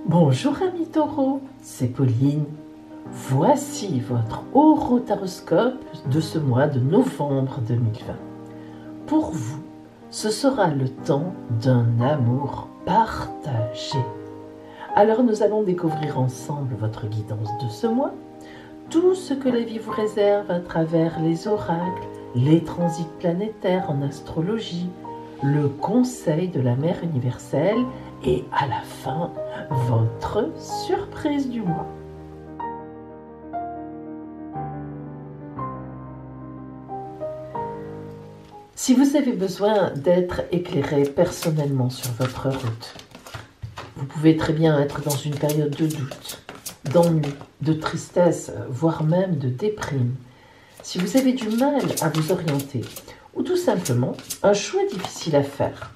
Bonjour amis taureaux, c'est Pauline. Voici votre horoscope de ce mois de novembre 2020. Pour vous, ce sera le temps d'un amour partagé. Alors nous allons découvrir ensemble votre guidance de ce mois, tout ce que la vie vous réserve à travers les oracles, les transits planétaires en astrologie, le conseil de la mère universelle et à la fin, votre surprise du mois. Si vous avez besoin d'être éclairé personnellement sur votre route, vous pouvez très bien être dans une période de doute, d'ennui, de tristesse, voire même de déprime. Si vous avez du mal à vous orienter, ou tout simplement un choix difficile à faire,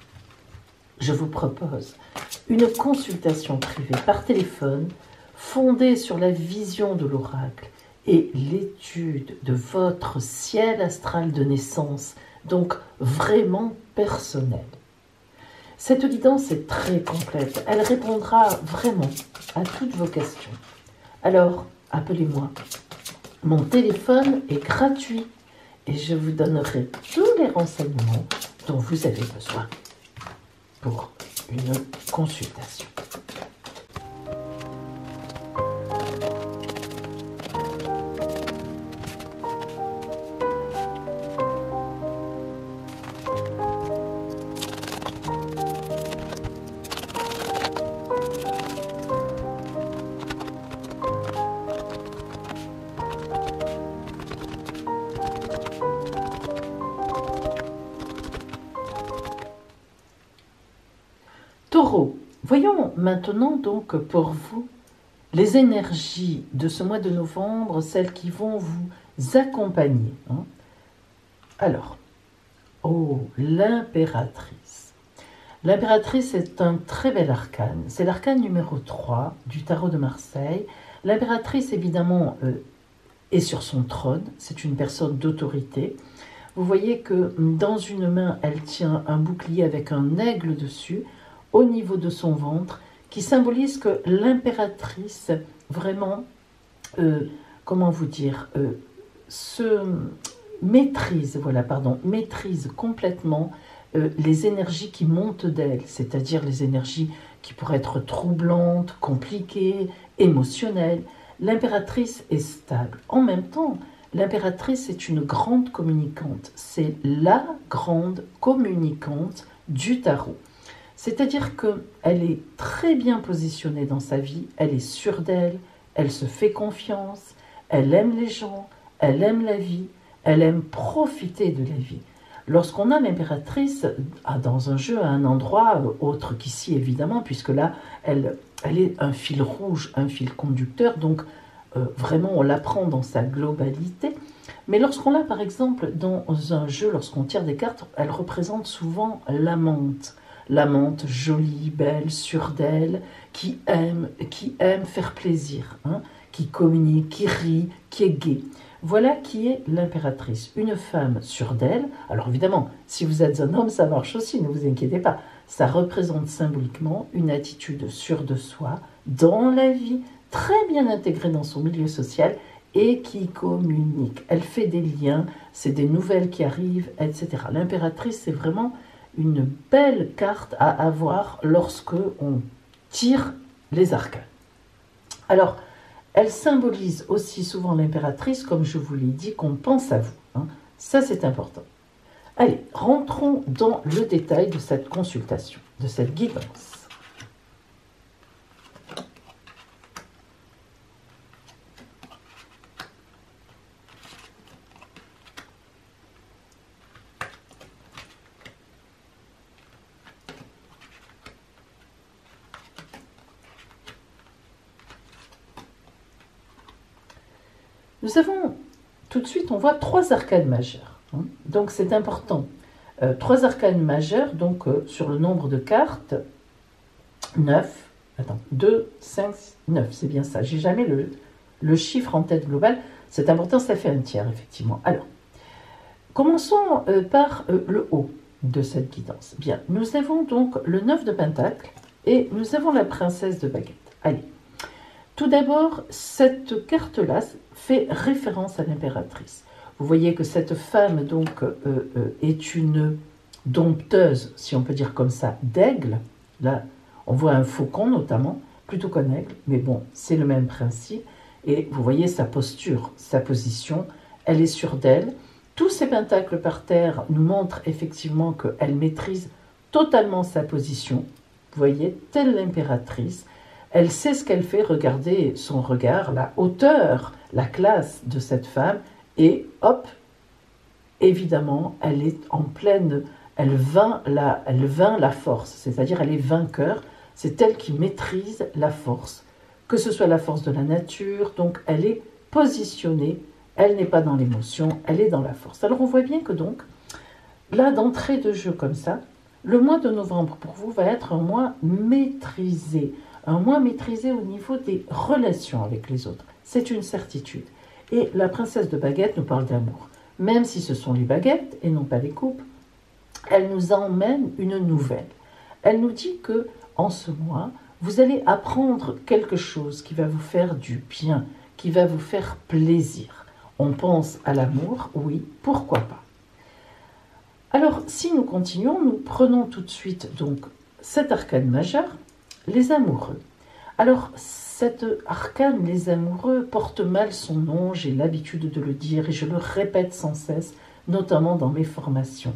je vous propose une consultation privée par téléphone fondée sur la vision de l'oracle et l'étude de votre ciel astral de naissance, donc vraiment personnel. Cette guidance est très complète, elle répondra vraiment à toutes vos questions. Alors, appelez-moi. Mon téléphone est gratuit et je vous donnerai tous les renseignements dont vous avez besoin pour une consultation. Taureau, voyons maintenant donc pour vous les énergies de ce mois de novembre, celles qui vont vous accompagner. Alors, l'impératrice. L'impératrice est un très bel arcane. C'est l'arcane numéro 3 du tarot de Marseille. L'impératrice, évidemment, est sur son trône. C'est une personne d'autorité. Vous voyez que dans une main, elle tient un bouclier avec un aigle dessus, au niveau de son ventre, qui symbolise que l'impératrice, vraiment, comment vous dire, se maîtrise, maîtrise complètement les énergies qui montent d'elle, c'est-à-dire les énergies qui pourraient être troublantes, compliquées, émotionnelles. L'impératrice est stable. En même temps, l'impératrice est une grande communicante. C'est la grande communicante du tarot. C'est-à-dire qu'elle est très bien positionnée dans sa vie, elle est sûre d'elle, elle se fait confiance, elle aime les gens, elle aime la vie, elle aime profiter de la vie. Lorsqu'on a l'impératrice dans un jeu, à un endroit autre qu'ici évidemment, puisque là, elle est un fil rouge, un fil conducteur, donc vraiment on la prend dans sa globalité. Mais lorsqu'on l'a par exemple dans un jeu, lorsqu'on tire des cartes, elle représente souvent l'amante. L'amante jolie, belle, sûre d'elle, qui aime faire plaisir, qui communique, qui rit, qui est gaie. Voilà qui est l'impératrice, une femme sûre d'elle. Alors évidemment, si vous êtes un homme, ça marche aussi, ne vous inquiétez pas. Ça représente symboliquement une attitude sûre de soi, dans la vie, très bien intégrée dans son milieu social et qui communique. Elle fait des liens, c'est des nouvelles qui arrivent, etc. L'impératrice, c'est vraiment une belle carte à avoir lorsque on tire les arcanes. Alors, elle symbolise aussi souvent l'impératrice, comme je vous l'ai dit, qu'on pense à vous. Ça, c'est important. Allez, rentrons dans le détail de cette consultation, de cette guidance. Nous avons, tout de suite, on voit 3 arcanes majeures. Donc c'est important. 3 arcanes majeures, donc sur le nombre de cartes, 9, 2, 5, 9, c'est bien ça. J'ai jamais le chiffre en tête globale. C'est important, ça fait un tiers, effectivement. Alors, commençons par le haut de cette guidance. Bien, nous avons donc le 9 de Pentacle et nous avons la princesse de baguette. Allez. Tout d'abord, cette carte-là fait référence à l'impératrice. Vous voyez que cette femme donc est une dompteuse, si on peut dire comme ça, d'aigle. Là, on voit un faucon notamment, plutôt qu'un aigle, mais bon, c'est le même principe. Et vous voyez sa posture, sa position, elle est sûre d'elle. Tous ces pentacles par terre nous montrent effectivement qu'elle maîtrise totalement sa position. Vous voyez, telle l'impératrice. Elle sait ce qu'elle fait, regardez son regard, la hauteur, la classe de cette femme, et hop, évidemment, elle est en pleine, elle vainc la force, c'est-à-dire elle est vainqueur, c'est elle qui maîtrise la force, que ce soit la force de la nature, donc elle est positionnée, elle n'est pas dans l'émotion, elle est dans la force. Alors on voit bien que donc, là d'entrée de jeu comme ça, le mois de novembre pour vous va être un mois maîtrisé au niveau des relations avec les autres. C'est une certitude. Et la princesse de baguette nous parle d'amour. Même si ce sont les baguettes et non pas les coupes, elle nous emmène une nouvelle. Elle nous dit que en ce mois, vous allez apprendre quelque chose qui va vous faire du bien, qui va vous faire plaisir. On pense à l'amour, oui, pourquoi pas. Alors, si nous continuons, nous prenons tout de suite donc cet arcane majeur, les amoureux. Alors, cet arcane, les amoureux, porte mal son nom, j'ai l'habitude de le dire et je le répète sans cesse, notamment dans mes formations.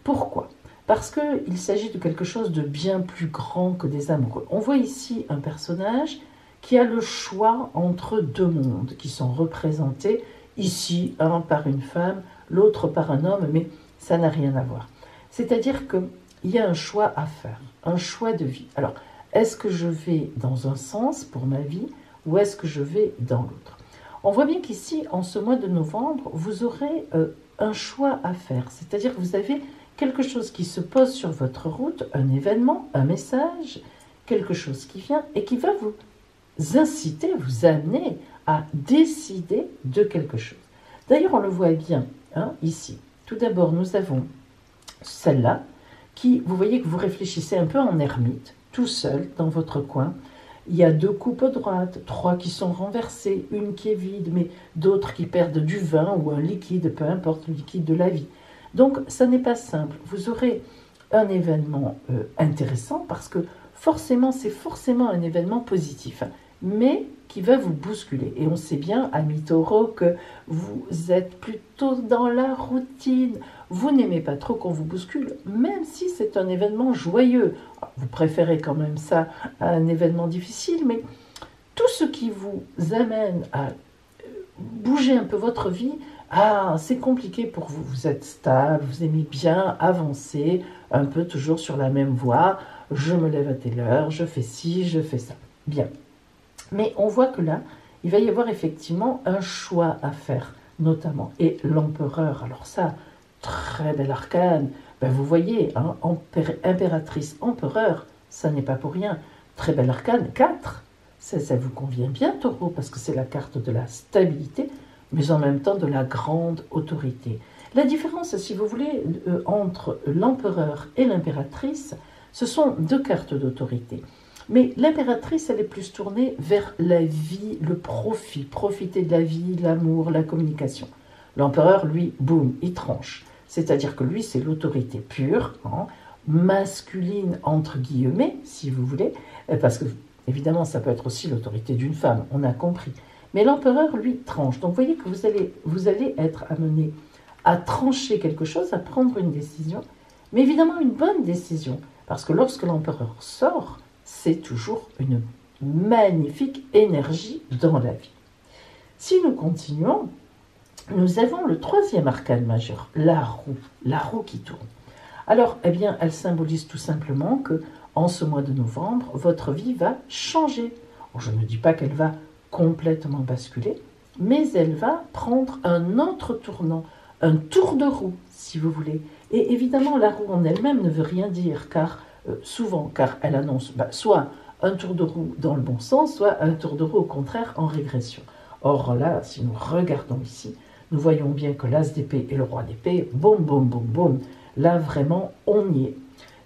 Pourquoi ? Parce qu'il s'agit de quelque chose de bien plus grand que des amoureux. On voit ici un personnage qui a le choix entre deux mondes qui sont représentés, ici, un par une femme, l'autre par un homme, mais ça n'a rien à voir. C'est-à-dire qu'il y a un choix à faire, un choix de vie. Alors, est-ce que je vais dans un sens pour ma vie ou est-ce que je vais dans l'autre ? On voit bien qu'ici, en ce mois de novembre, vous aurez un choix à faire. C'est-à-dire que vous avez quelque chose qui se pose sur votre route, un événement, un message, quelque chose qui vient et qui va vous inciter, vous amener à décider de quelque chose. D'ailleurs, on le voit bien ici. Tout d'abord, nous avons celle-là qui, vous voyez que vous réfléchissez un peu en ermite, tout seul dans votre coin. Il y a 2 coupes droites, 3 qui sont renversées, une qui est vide, mais d'autres qui perdent du vin ou un liquide, peu importe, le liquide de la vie. Donc, ça n'est pas simple. Vous aurez un événement intéressant parce que c'est forcément un événement positif, mais qui va vous bousculer. Et on sait bien, amis taureaux, que vous êtes plutôt dans la routine. Vous n'aimez pas trop qu'on vous bouscule, même si c'est un événement joyeux. Vous préférez quand même ça à un événement difficile, mais tout ce qui vous amène à bouger un peu votre vie, c'est compliqué pour vous. Vous êtes stable, vous aimez bien avancer, un peu toujours sur la même voie. Je me lève à telle heure, je fais ci, je fais ça. Bien. Mais on voit que là, il va y avoir effectivement un choix à faire, notamment. Et l'empereur, alors ça, très bel arcane. Vous voyez, impératrice, empereur, ça n'est pas pour rien. Très bel arcane, 4. Ça vous convient bien, taureau, parce que c'est la carte de la stabilité, mais en même temps de la grande autorité. La différence, si vous voulez, entre l'empereur et l'impératrice, ce sont 2 cartes d'autorité. Mais l'impératrice, elle est plus tournée vers la vie, le profit, profiter de la vie, l'amour, la communication. L'empereur, lui, boum, il tranche. C'est-à-dire que lui, c'est l'autorité pure, masculine entre guillemets, si vous voulez, parce que, évidemment, ça peut être aussi l'autorité d'une femme, on a compris. Mais l'empereur, lui, tranche. Donc, vous voyez que vous allez être amené à trancher quelque chose, à prendre une décision, mais évidemment une bonne décision, parce que lorsque l'empereur sort, c'est toujours une magnifique énergie dans la vie. Si nous continuons, nous avons le 3e arcane majeur, la roue qui tourne. Alors, eh bien, elle symbolise tout simplement que, en ce mois de novembre, votre vie va changer. Je ne dis pas qu'elle va complètement basculer, mais elle va prendre un autre tournant, un tour de roue, si vous voulez. Et évidemment, la roue en elle-même ne veut rien dire, car elle annonce soit un tour de roue dans le bon sens, soit un tour de roue au contraire en régression. Or là, si nous regardons ici, nous voyons bien que l'as d'épée et le roi d'épée, boum, boum, boum, boum, là vraiment on y est.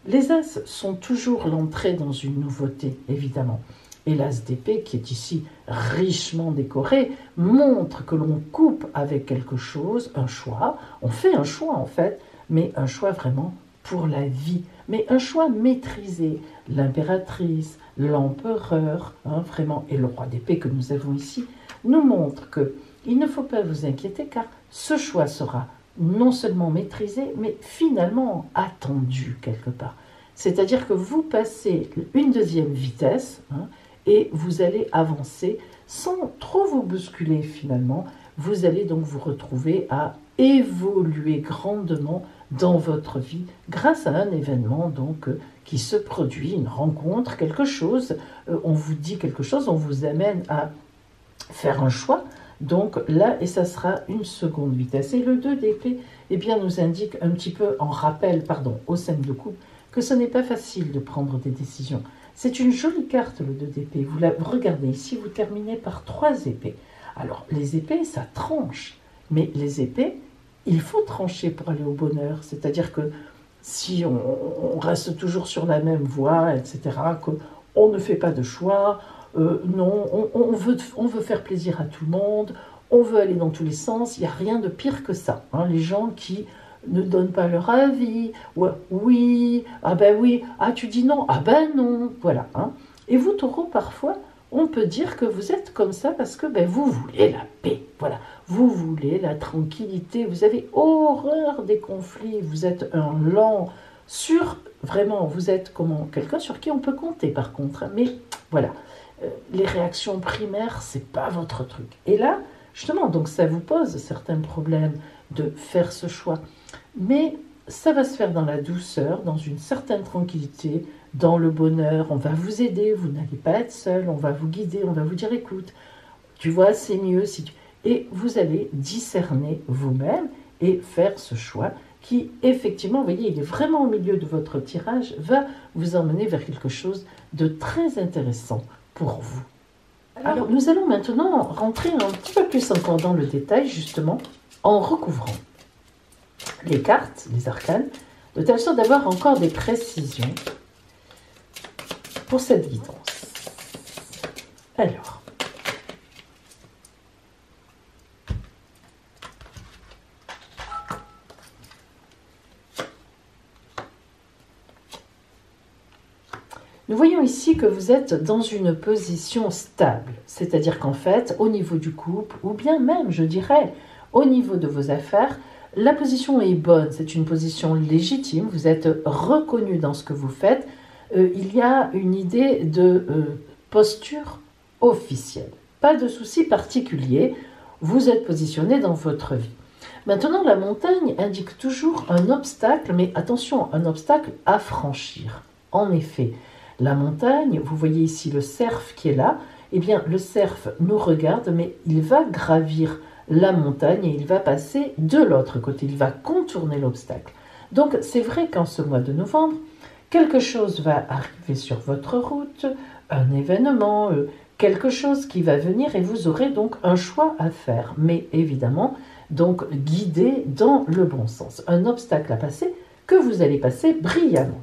Les as sont toujours l'entrée dans une nouveauté, évidemment. Et l'as d'épée, qui est ici richement décoré, montre que l'on coupe avec quelque chose, un choix. On fait un choix en fait, mais un choix vraiment pour la vie. Mais un choix maîtrisé. L'impératrice, l'empereur, vraiment, et le roi d'épée que nous avons ici, nous montre que il ne faut pas vous inquiéter car ce choix sera non seulement maîtrisé, mais finalement attendu quelque part. C'est-à-dire que vous passez une deuxième vitesse et vous allez avancer sans trop vous bousculer finalement. Vous allez donc vous retrouver à évoluer grandement dans votre vie grâce à un événement donc qui se produit, une rencontre, quelque chose, on vous dit quelque chose, on vous amène à faire un choix. Donc là, et ça sera une seconde vitesse. Et le 2 d'épée, eh bien, nous indique un petit peu en rappel, au 5 de coupe, que ce n'est pas facile de prendre des décisions. C'est une jolie carte, le 2 d'épée. Vous la regardez ici, vous terminez par 3 épées. Alors, les épées, ça tranche. Mais les épées, il faut trancher pour aller au bonheur. C'est-à-dire que si on reste toujours sur la même voie, etc., qu'on ne fait pas de choix, non, on veut faire plaisir à tout le monde, on veut aller dans tous les sens, il n'y a rien de pire que ça. Les gens qui ne donnent pas leur avis, ou oui, ah ben oui, ah tu dis non, ah ben non, voilà. Et vous, taureau, parfois, on peut dire que vous êtes comme ça parce que vous voulez la paix, voilà. Vous voulez la tranquillité, vous avez horreur des conflits, vous êtes un lent vraiment, vous êtes quelqu'un sur qui on peut compter par contre, mais voilà. Les réactions primaires, c'est pas votre truc. Et là, justement, donc ça vous pose certains problèmes de faire ce choix. Mais ça va se faire dans la douceur, dans une certaine tranquillité, dans le bonheur. On va vous aider, vous n'allez pas être seul, on va vous guider, on va vous dire écoute, tu vois, c'est mieux si tu... Et vous allez discerner vous-même et faire ce choix qui, effectivement, vous voyez, il est vraiment au milieu de votre tirage, va vous emmener vers quelque chose de très intéressant pour vous. Alors, nous allons maintenant rentrer un petit peu plus encore dans le détail, justement, en recouvrant les cartes, les arcanes, de telle sorte d'avoir encore des précisions pour cette guidance. Alors, nous voyons ici que vous êtes dans une position stable, c'est-à-dire qu'en fait, au niveau du couple, ou bien même, je dirais, au niveau de vos affaires, la position est bonne, c'est une position légitime, vous êtes reconnu dans ce que vous faites, il y a une idée de posture officielle. Pas de souci particulier, vous êtes positionné dans votre vie. Maintenant, la montagne indique toujours un obstacle, mais attention, un obstacle à franchir. En effet, la montagne, vous voyez ici le cerf qui est là, eh bien le cerf nous regarde, mais il va gravir la montagne et il va passer de l'autre côté, il va contourner l'obstacle. Donc c'est vrai qu'en ce mois de novembre, quelque chose va arriver sur votre route, un événement, quelque chose qui va venir et vous aurez donc un choix à faire, mais évidemment, donc guidé dans le bon sens. Un obstacle à passer que vous allez passer brillamment.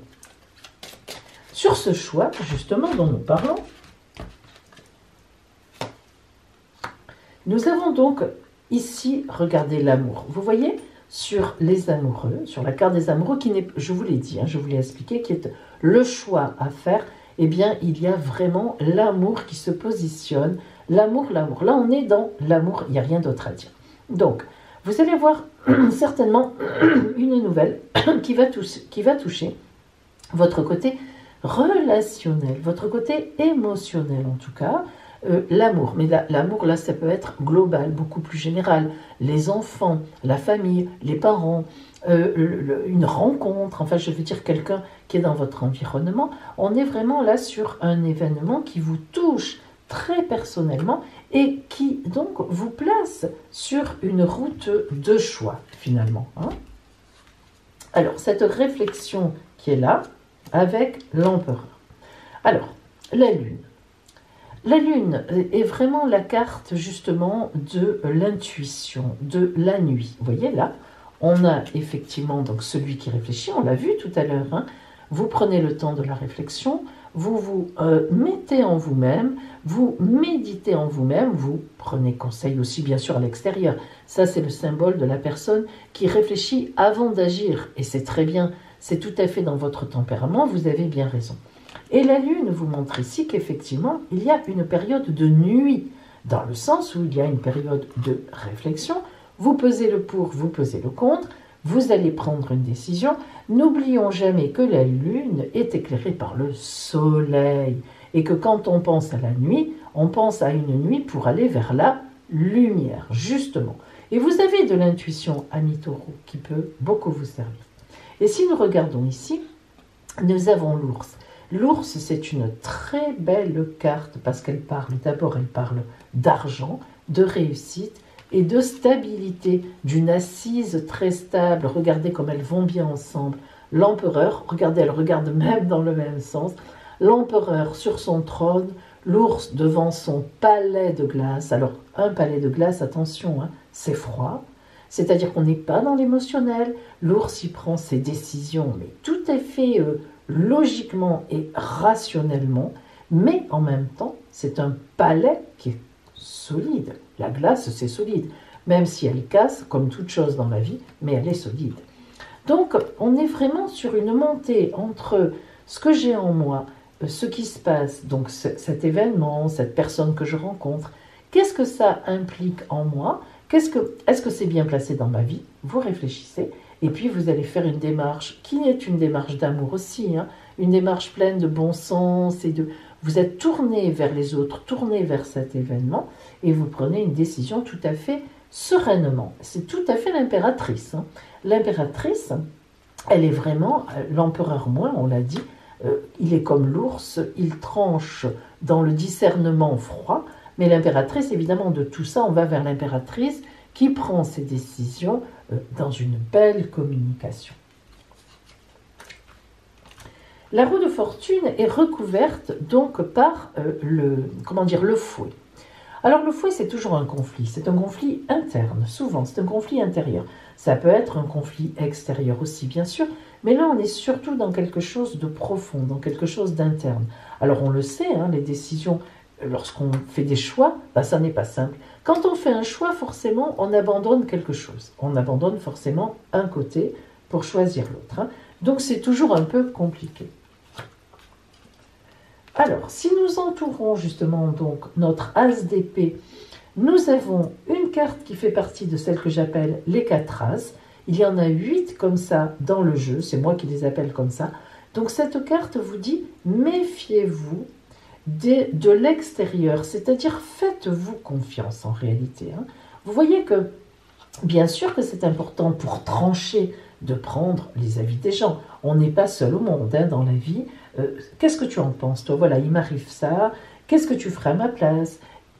Sur ce choix, justement, dont nous parlons, nous avons donc ici, regardez l'amour. Vous voyez, sur les amoureux, sur la carte des amoureux, qui n'est, je vous l'ai dit, je vous l'ai expliqué, qui est le choix à faire, eh bien, il y a vraiment l'amour qui se positionne. L'amour. Là, on est dans l'amour, il n'y a rien d'autre à dire. Donc, vous allez voir certainement une nouvelle qui va toucher votre côté relationnel, votre côté émotionnel en tout cas, l'amour. Mais l'amour, là, ça peut être global, beaucoup plus général. Les enfants, la famille, les parents, une rencontre, enfin, je veux dire quelqu'un qui est dans votre environnement. On est vraiment là sur un événement qui vous touche très personnellement et qui, donc, vous place sur une route de choix, finalement. Alors, cette réflexion qui est là, avec l'empereur. Alors, la lune. La lune est vraiment la carte justement de l'intuition, de la nuit. Vous voyez là, on a effectivement donc celui qui réfléchit, on l'a vu tout à l'heure. Vous prenez le temps de la réflexion, vous vous mettez en vous-même, vous méditez en vous-même, vous prenez conseil aussi bien sûr à l'extérieur. Ça c'est le symbole de la personne qui réfléchit avant d'agir, et c'est très bien, c'est tout à fait dans votre tempérament, vous avez bien raison. Et la Lune vous montre ici qu'effectivement, il y a une période de nuit, dans le sens où il y a une période de réflexion, vous pesez le pour, vous pesez le contre, vous allez prendre une décision. N'oublions jamais que la Lune est éclairée par le Soleil, et que quand on pense à la nuit, on pense à une nuit pour aller vers la lumière, justement. Et vous avez de l'intuition, ami Taureau, qui peut beaucoup vous servir. Et si nous regardons ici, nous avons l'ours. L'ours, c'est une très belle carte parce qu'elle parle, d'abord elle parle d'argent, de réussite et de stabilité, d'une assise très stable. Regardez comme elles vont bien ensemble. L'empereur, regardez, elles regardent même dans le même sens. L'empereur sur son trône, l'ours devant son palais de glace. Alors, un palais de glace, attention, hein, c'est froid. C'est-à-dire qu'on n'est pas dans l'émotionnel. L'ours, il prend ses décisions, mais tout est fait logiquement et rationnellement, mais en même temps, c'est un palais qui est solide. La glace, c'est solide, même si elle casse, comme toute chose dans la vie, mais elle est solide. Donc, on est vraiment sur une montée entre ce que j'ai en moi, ce qui se passe, donc cet événement, cette personne que je rencontre, qu'est-ce que ça implique en moi, est-ce que c'est bien placé dans ma vie? Vous réfléchissez. Et puis vous allez faire une démarche qui est une démarche d'amour aussi, hein, une démarche pleine de bon sens et vous êtes tourné vers les autres, tourné vers cet événement et vous prenez une décision tout à fait sereinement. C'est tout à fait l'impératrice. Hein. L'impératrice, elle est vraiment, l'empereur moins, on l'a dit, il est comme l'ours, il tranche dans le discernement froid, mais l'impératrice, évidemment, de tout ça, on va vers l'impératrice qui prend ses décisions dans une belle communication. La roue de fortune est recouverte donc par le fouet. Alors le fouet, c'est toujours un conflit, c'est un conflit interne, souvent, c'est un conflit intérieur. Ça peut être un conflit extérieur aussi, bien sûr, mais là, on est surtout dans quelque chose de profond, dans quelque chose d'interne. Alors on le sait, hein, les décisions, lorsqu'on fait des choix, ça n'est pas simple. Quand on fait un choix, forcément, on abandonne quelque chose. On abandonne forcément un côté pour choisir l'autre. Hein. Donc c'est toujours un peu compliqué. Alors, si nous entourons justement donc notre as d'épée, nous avons une carte qui fait partie de celle que j'appelle les 4 as. Il y en a 8 comme ça dans le jeu, c'est moi qui les appelle comme ça. Donc cette carte vous dit, méfiez-vous de l'extérieur, c'est-à-dire faites-vous confiance en réalité. Hein. Vous voyez que, bien sûr que c'est important pour trancher de prendre les avis des gens. On n'est pas seul au monde hein, dans la vie. Qu'est-ce que tu en penses, toi? Voilà, il m'arrive ça. Qu'est-ce que tu ferais à ma place?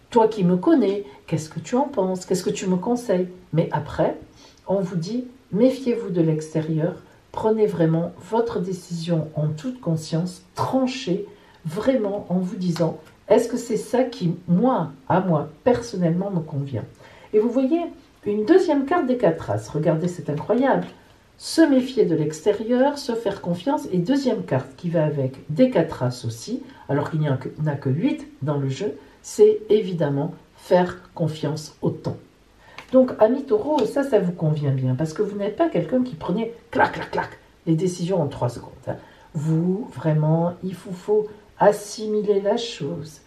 Toi qui me connais, qu'est-ce que tu en penses? Qu'est-ce que tu me conseilles? Mais après, on vous dit, méfiez-vous de l'extérieur. Prenez vraiment votre décision en toute conscience, tranchez vraiment en vous disant, est-ce que c'est ça qui, à moi, personnellement, me convient? Et vous voyez, une deuxième carte des 4 as. Regardez, c'est incroyable. Se méfier de l'extérieur, se faire confiance. Et deuxième carte qui va avec des 4 as aussi, alors qu'il n'y en a que 8 dans le jeu, c'est évidemment faire confiance au temps. Donc, ami Taureau, ça vous convient bien, parce que vous n'êtes pas quelqu'un qui prenait clac, clac, clac, les décisions en 3 secondes. Hein. Vous, vraiment, il vous faut assimiler la chose,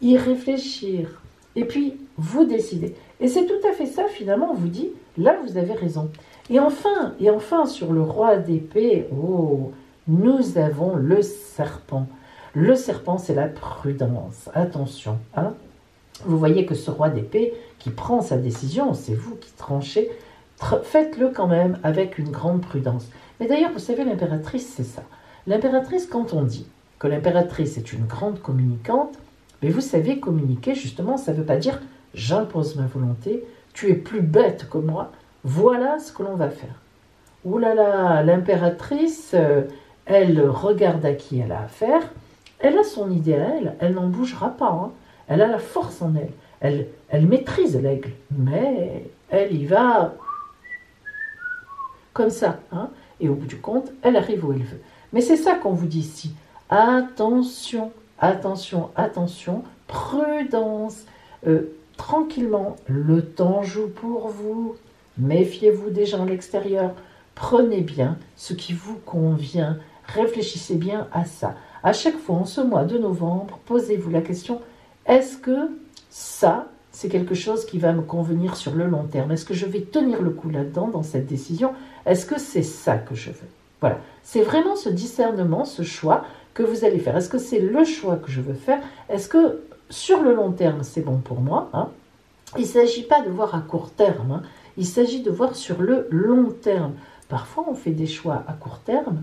y réfléchir, et puis vous décidez. Et c'est tout à fait ça, finalement, on vous dit, là, vous avez raison. Et enfin, sur le roi d'épée, nous avons le serpent. Le serpent, c'est la prudence. Attention, hein. Vous voyez que ce roi d'épée qui prend sa décision, c'est vous qui tranchez, faites-le quand même avec une grande prudence. Mais d'ailleurs, vous savez, l'impératrice, c'est ça. L'impératrice, quand on dit que l'impératrice est une grande communicante, mais vous savez, communiquer, justement, ça ne veut pas dire « j'impose ma volonté, tu es plus bête que moi, voilà ce que l'on va faire ». Ouh là là, l'impératrice, elle regarde à qui elle a affaire, elle a son idée à elle n'en bougera pas, hein. Elle a la force en elle, elle maîtrise l'aigle, mais elle y va comme ça, hein. Et au bout du compte, elle arrive où elle veut. Mais c'est ça qu'on vous dit ici. Attention, attention, attention, prudence. Tranquillement, le temps joue pour vous. Méfiez-vous des gens à l'extérieur. Prenez bien ce qui vous convient. Réfléchissez bien à ça. À chaque fois, en ce mois de novembre, posez-vous la question, est-ce que ça, c'est quelque chose qui va me convenir sur le long terme? Est-ce que je vais tenir le coup là-dedans, dans cette décision? Est-ce que c'est ça que je veux? Voilà, c'est vraiment ce discernement, ce choix que vous allez faire. Est-ce que c'est le choix que je veux faire? Est-ce que sur le long terme, c'est bon pour moi, hein? Il ne s'agit pas de voir à court terme, hein. Il s'agit de voir sur le long terme. Parfois, on fait des choix à court terme.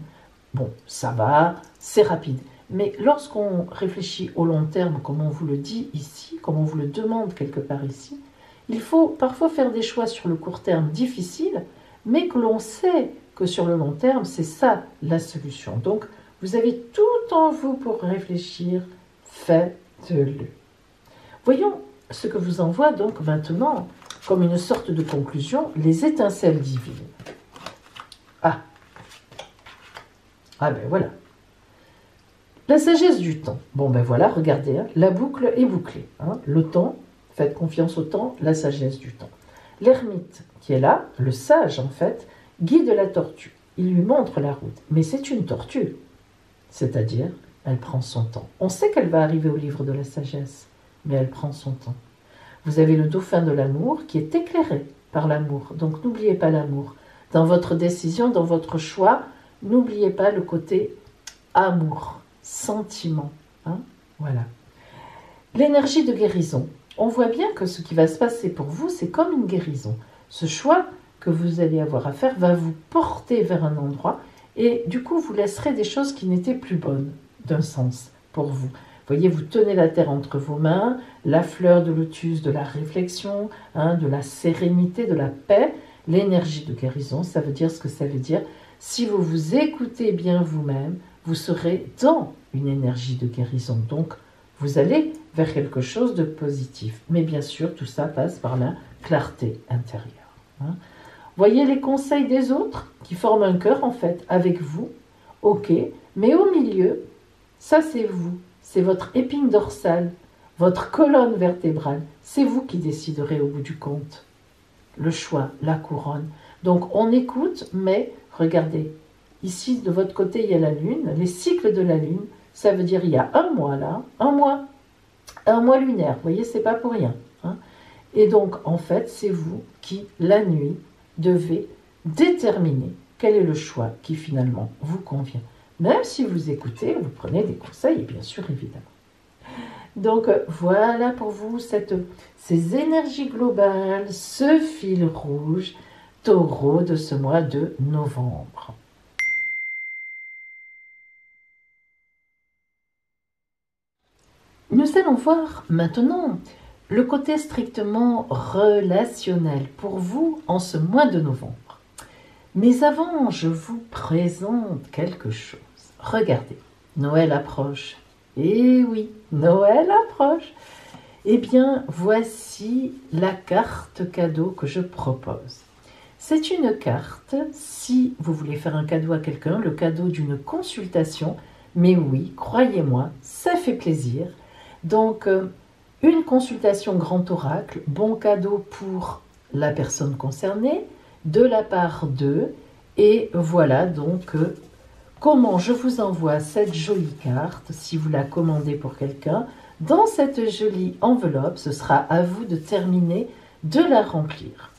Bon, ça va, c'est rapide. Mais lorsqu'on réfléchit au long terme, comme on vous le dit ici, comme on vous le demande quelque part ici, il faut parfois faire des choix sur le court terme difficiles, mais que l'on sait que sur le long terme, c'est ça la solution. Donc, vous avez tout en vous pour réfléchir, faites-le. Voyons ce que vous envoie donc maintenant, comme une sorte de conclusion, les étincelles divines. Ah ben voilà. La sagesse du temps. Bon ben voilà, regardez, hein, la boucle est bouclée. Hein, le temps, faites confiance au temps, la sagesse du temps. L'ermite qui est là, le sage en fait, guide la tortue. Il lui montre la route. Mais c'est une tortue. C'est-à-dire, elle prend son temps. On sait qu'elle va arriver au livre de la sagesse, mais elle prend son temps. Vous avez le dauphin de l'amour qui est éclairé par l'amour. Donc n'oubliez pas l'amour. Dans votre décision, dans votre choix, n'oubliez pas le côté amour, sentiment. Hein, voilà. L'énergie de guérison. On voit bien que ce qui va se passer pour vous, c'est comme une guérison. Ce choix que vous allez avoir à faire va vous porter vers un endroit et du coup, vous laisserez des choses qui n'étaient plus bonnes d'un sens pour vous. Vous voyez, vous tenez la terre entre vos mains, la fleur de lotus de la réflexion, hein, de la sérénité, de la paix. L'énergie de guérison, ça veut dire ce que ça veut dire. Si vous vous écoutez bien vous-même, vous serez dans une énergie de guérison. Donc, vous allez vers quelque chose de positif. Mais bien sûr, tout ça passe par la clarté intérieure. Hein. Voyez les conseils des autres qui forment un cœur, en fait, avec vous. Ok, mais au milieu, ça c'est vous. C'est votre épine dorsale, votre colonne vertébrale. C'est vous qui déciderez au bout du compte. Le choix, la couronne. Donc, on écoute, mais regardez, ici, de votre côté, il y a la lune. Les cycles de la lune, ça veut dire il y a un mois là, un mois lunaire. Vous voyez, c'est pas pour rien. Hein. Et donc, en fait, c'est vous qui, la nuit, devez déterminer quel est le choix qui finalement vous convient. Même si vous écoutez, vous prenez des conseils, bien sûr, évidemment. Donc, voilà pour vous ces énergies globales, ce fil rouge, taureau de ce mois de novembre. Nous allons voir maintenant le côté strictement relationnel pour vous en ce mois de novembre. Mais avant, je vous présente quelque chose. Regardez, Noël approche. Eh oui, Noël approche. Eh bien, voici la carte cadeau que je propose. C'est une carte, si vous voulez faire un cadeau à quelqu'un, le cadeau d'une consultation. Mais oui, croyez-moi, ça fait plaisir. Donc, une consultation grand oracle, bon cadeau pour la personne concernée, de la part d'eux. Et voilà donc comment je vous envoie cette jolie carte, si vous la commandez pour quelqu'un. Dans cette jolie enveloppe, ce sera à vous de terminer de la remplir.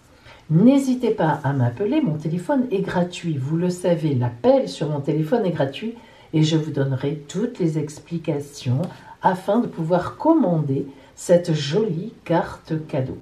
N'hésitez pas à m'appeler, mon téléphone est gratuit. Vous le savez, l'appel sur mon téléphone est gratuit et je vous donnerai toutes les explications afin de pouvoir commander cette jolie carte cadeau.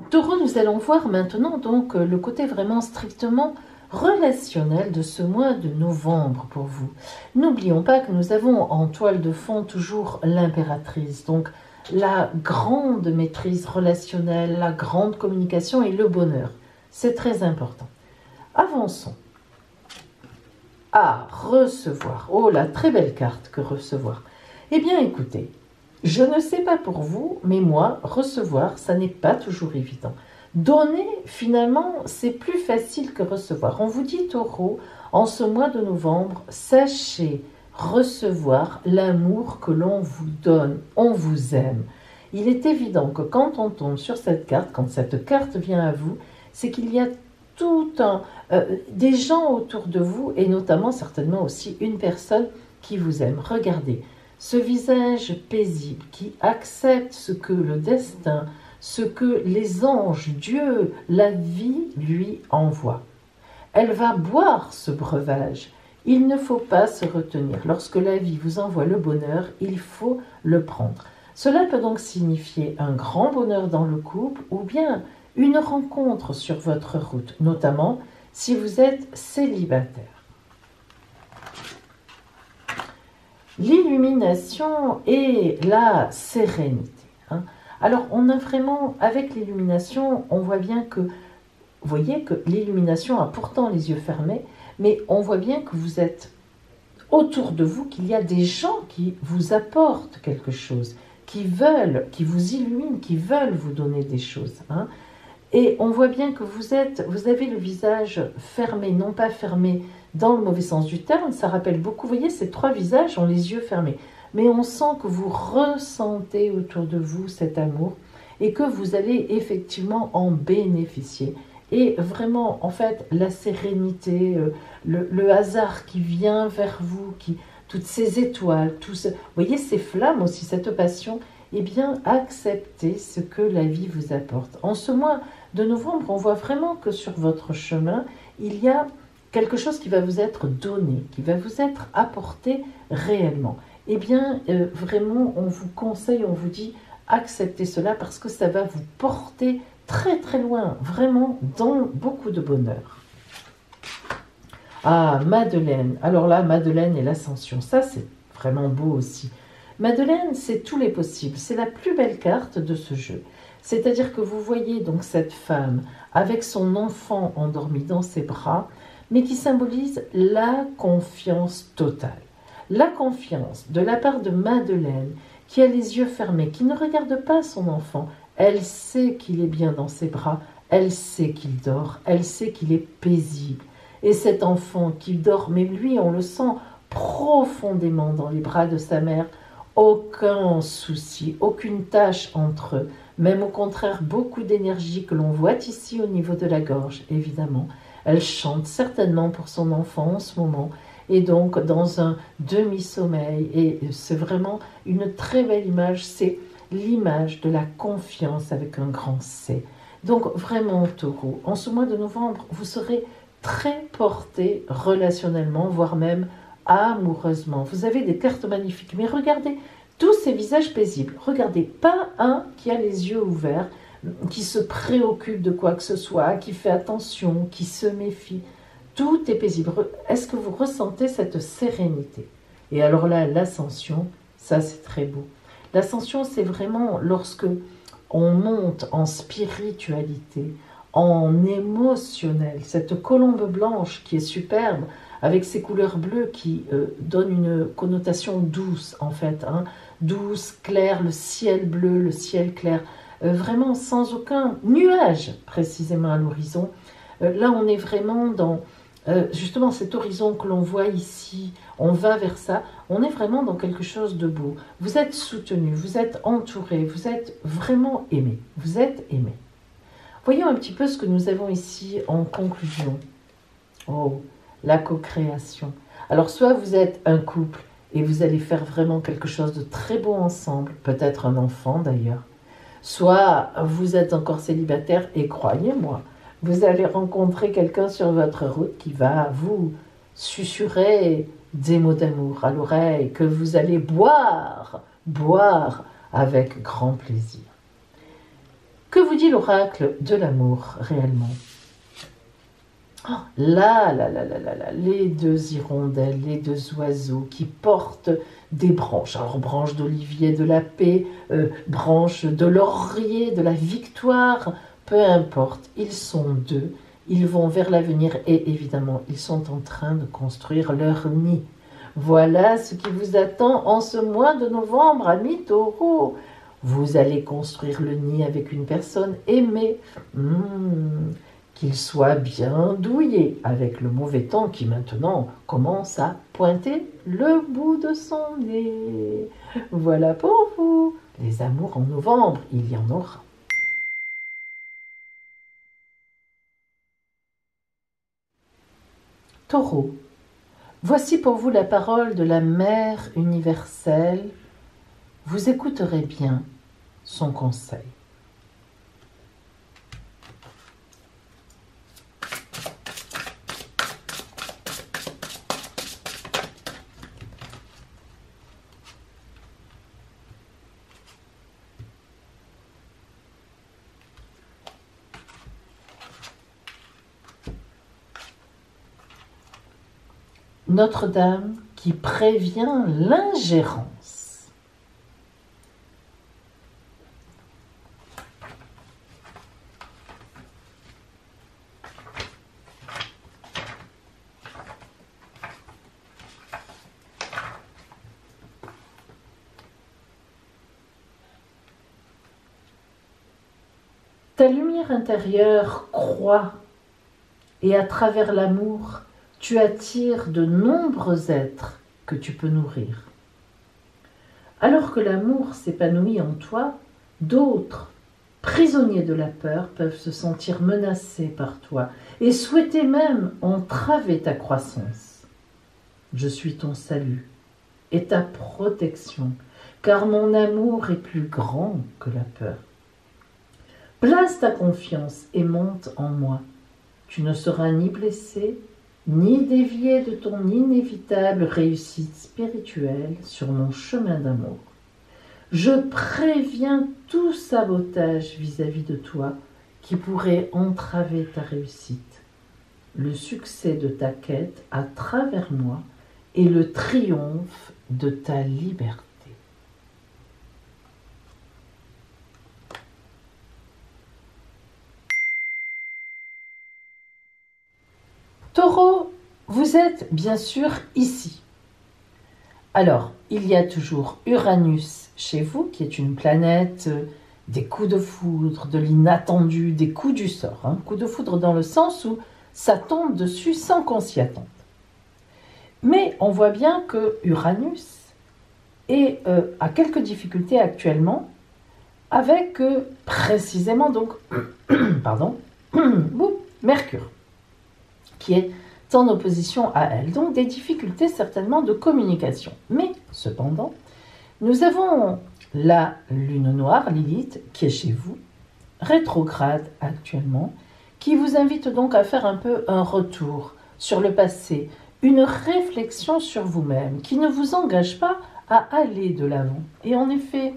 Taureau, nous allons voir maintenant donc le côté vraiment strictement relationnel de ce mois de novembre pour vous. N'oublions pas que nous avons en toile de fond toujours l'impératrice, donc la grande maîtrise relationnelle, la grande communication et le bonheur. C'est très important. Avançons. Ah, recevoir. Oh, la très belle carte que recevoir. Eh bien, écoutez, je ne sais pas pour vous, mais moi, recevoir, ça n'est pas toujours évident. Donner, finalement, c'est plus facile que recevoir. On vous dit, Taureau, en ce mois de novembre, sachez recevoir l'amour que l'on vous donne. On vous aime. Il est évident que quand on tombe sur cette carte, quand cette carte vient à vous, c'est qu'il y a des gens autour de vous, et notamment certainement aussi une personne qui vous aime. Regardez, ce visage paisible qui accepte ce que le destin, ce que les anges, Dieu, la vie lui envoie. Elle va boire ce breuvage. Il ne faut pas se retenir. Lorsque la vie vous envoie le bonheur, il faut le prendre. Cela peut donc signifier un grand bonheur dans le couple ou bien une rencontre sur votre route, notamment si vous êtes célibataire. L'illumination et la sérénité. Alors, on a vraiment, avec l'illumination, on voit bien que, vous voyez que l'illumination a pourtant les yeux fermés, mais on voit bien que vous êtes autour de vous, qu'il y a des gens qui vous apportent quelque chose, qui vous illuminent, qui veulent vous donner des choses. Et on voit bien que vous avez le visage fermé, non pas fermé dans le mauvais sens du terme, ça rappelle beaucoup, vous voyez, ces trois visages ont les yeux fermés. Mais on sent que vous ressentez autour de vous cet amour et que vous allez effectivement en bénéficier. Et vraiment, en fait, la sérénité, le hasard qui vient vers vous, toutes ces étoiles, vous voyez, ces flammes aussi, cette passion, eh bien, acceptez ce que la vie vous apporte. En ce mois de novembre, on voit vraiment que sur votre chemin, il y a quelque chose qui va vous être donné, qui va vous être apporté réellement. Eh bien, vraiment, on vous conseille, on vous dit, acceptez cela parce que ça va vous porter très très loin, vraiment dans beaucoup de bonheur. Ah, Madeleine. Alors là, Madeleine et l'ascension, ça c'est vraiment beau aussi. Madeleine, c'est tous les possibles, c'est la plus belle carte de ce jeu. C'est-à-dire que vous voyez donc cette femme avec son enfant endormi dans ses bras, mais qui symbolise la confiance totale. La confiance de la part de Madeleine, qui a les yeux fermés, qui ne regarde pas son enfant. Elle sait qu'il est bien dans ses bras, elle sait qu'il dort, elle sait qu'il est paisible. Et cet enfant qui dort, mais lui, on le sent profondément dans les bras de sa mère, aucun souci, aucune tâche entre eux, même au contraire beaucoup d'énergie que l'on voit ici au niveau de la gorge, évidemment. Elle chante certainement pour son enfant en ce moment, et donc dans un demi-sommeil, et c'est vraiment une très belle image, c'est l'image de la confiance avec un grand C. Donc vraiment, Taureau, en ce mois de novembre, vous serez très porté relationnellement, voire même amoureusement. Vous avez des cartes magnifiques, mais regardez tous ces visages paisibles. Regardez, pas un qui a les yeux ouverts, qui se préoccupe de quoi que ce soit, qui fait attention, qui se méfie. Tout est paisible. Est-ce que vous ressentez cette sérénité? Et alors là, l'ascension, ça c'est très beau. L'ascension, c'est vraiment lorsque on monte en spiritualité, en émotionnel. Cette colombe blanche qui est superbe, avec ses couleurs bleues qui donnent une connotation douce en fait. Douce, claire, le ciel bleu, le ciel clair. Vraiment sans aucun nuage précisément à l'horizon. Là, on est vraiment dans justement cet horizon que l'on voit ici. On va vers ça. On est vraiment dans quelque chose de beau. Vous êtes soutenu, vous êtes entouré, vous êtes vraiment aimé. Vous êtes aimé. Voyons un petit peu ce que nous avons ici en conclusion. Oh, la co-création. Alors, soit vous êtes un couple et vous allez faire vraiment quelque chose de très beau ensemble, peut-être un enfant d'ailleurs. Soit vous êtes encore célibataire et croyez-moi, vous allez rencontrer quelqu'un sur votre route qui va vous susurrer des mots d'amour à l'oreille que vous allez boire avec grand plaisir. Que vous dit l'oracle de l'amour réellement? Oh, là, les deux hirondelles, les deux oiseaux qui portent des branches. Alors, branche d'olivier, de la paix, branche de laurier, de la victoire, peu importe, ils sont deux. Ils vont vers l'avenir et évidemment, ils sont en train de construire leur nid. Voilà ce qui vous attend en ce mois de novembre, amis taureaux. Vous allez construire le nid avec une personne aimée. Qu'il soit bien douillet avec le mauvais temps qui maintenant commence à pointer le bout de son nez. Voilà pour vous. Les amours en novembre, il y en aura. Taureau, voici pour vous la parole de la Mère universelle. Vous écouterez bien son conseil. Notre-Dame qui prévient l'ingérence. Ta lumière intérieure croît et à travers l'amour, tu attires de nombreux êtres que tu peux nourrir. Alors que l'amour s'épanouit en toi, d'autres, prisonniers de la peur, peuvent se sentir menacés par toi et souhaiter même entraver ta croissance. Je suis ton salut et ta protection, car mon amour est plus grand que la peur. Place ta confiance et monte en moi. Tu ne seras ni blessé, ni dévié de ton inévitable réussite spirituelle sur mon chemin d'amour. Je préviens tout sabotage vis-à-vis de toi qui pourrait entraver ta réussite, le succès de ta quête à travers moi et le triomphe de ta liberté. Taureau, vous êtes bien sûr ici. Alors, il y a toujours Uranus chez vous, qui est une planète des coups de foudre, de l'inattendu, des coups du sort. Coups de foudre dans le sens où ça tombe dessus sans qu'on s'y attende. Mais on voit bien que Uranus a quelques difficultés actuellement avec précisément donc Mercure, qui est en opposition à elle. Donc des difficultés certainement de communication. Mais cependant, nous avons la lune noire, Lilith, qui est chez vous, rétrograde actuellement, qui vous invite donc à faire un peu un retour sur le passé, une réflexion sur vous-même, qui ne vous engage pas à aller de l'avant. Et en effet,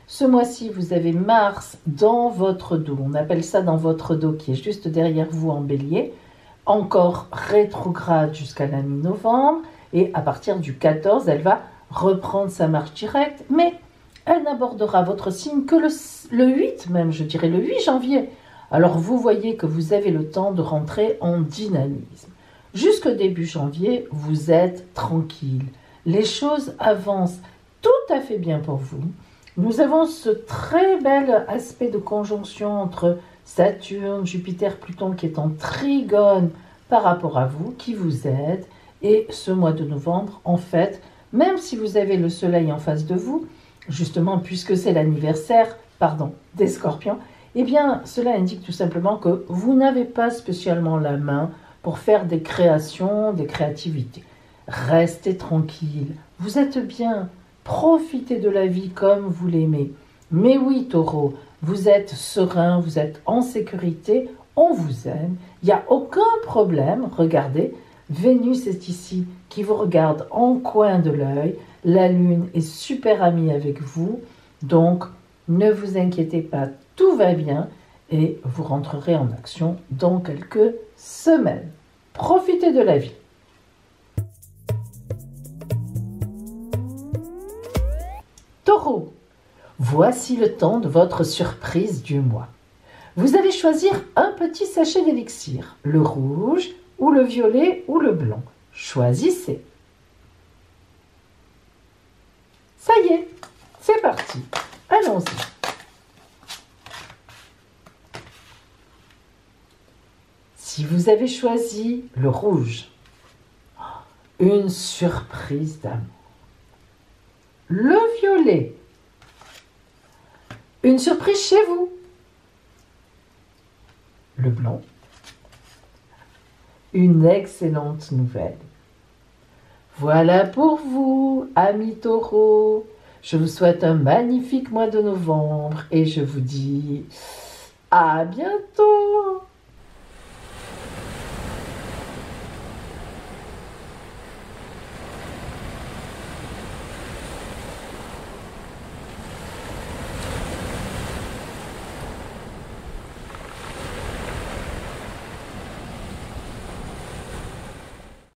ce mois-ci, vous avez Mars dans votre dos, on appelle ça dans votre dos, qui est juste derrière vous en bélier, encore rétrograde jusqu'à la mi-novembre, et à partir du 14, elle va reprendre sa marche directe, mais elle n'abordera votre signe que le 8 même, je dirais le 8 janvier. Alors vous voyez que vous avez le temps de rentrer en dynamisme. Jusqu'au début janvier, vous êtes tranquille. Les choses avancent tout à fait bien pour vous. Nous avons ce très bel aspect de conjonction entre Saturne, Jupiter, Pluton qui est en trigone par rapport à vous, qui vous aide. Et ce mois de novembre, en fait, même si vous avez le soleil en face de vous, justement puisque c'est l'anniversaire, des Scorpions, eh bien cela indique tout simplement que vous n'avez pas spécialement la main pour faire des créations, des créativités. Restez tranquille, vous êtes bien, profitez de la vie comme vous l'aimez. Mais oui, Taureau, vous êtes serein, vous êtes en sécurité, on vous aime, il n'y a aucun problème. Regardez, Vénus est ici qui vous regarde en coin de l'œil, la Lune est super amie avec vous, donc ne vous inquiétez pas, tout va bien et vous rentrerez en action dans quelques semaines. Profitez de la vie. Taureau, voici le temps de votre surprise du mois. Vous allez choisir un petit sachet d'élixir, le rouge ou le violet ou le blanc. Choisissez. Ça y est, c'est parti. Allons-y. Si vous avez choisi le rouge, une surprise d'amour. Le violet, une surprise chez vous. Le blanc, une excellente nouvelle. Voilà pour vous, amis taureaux. Je vous souhaite un magnifique mois de novembre et je vous dis à bientôt.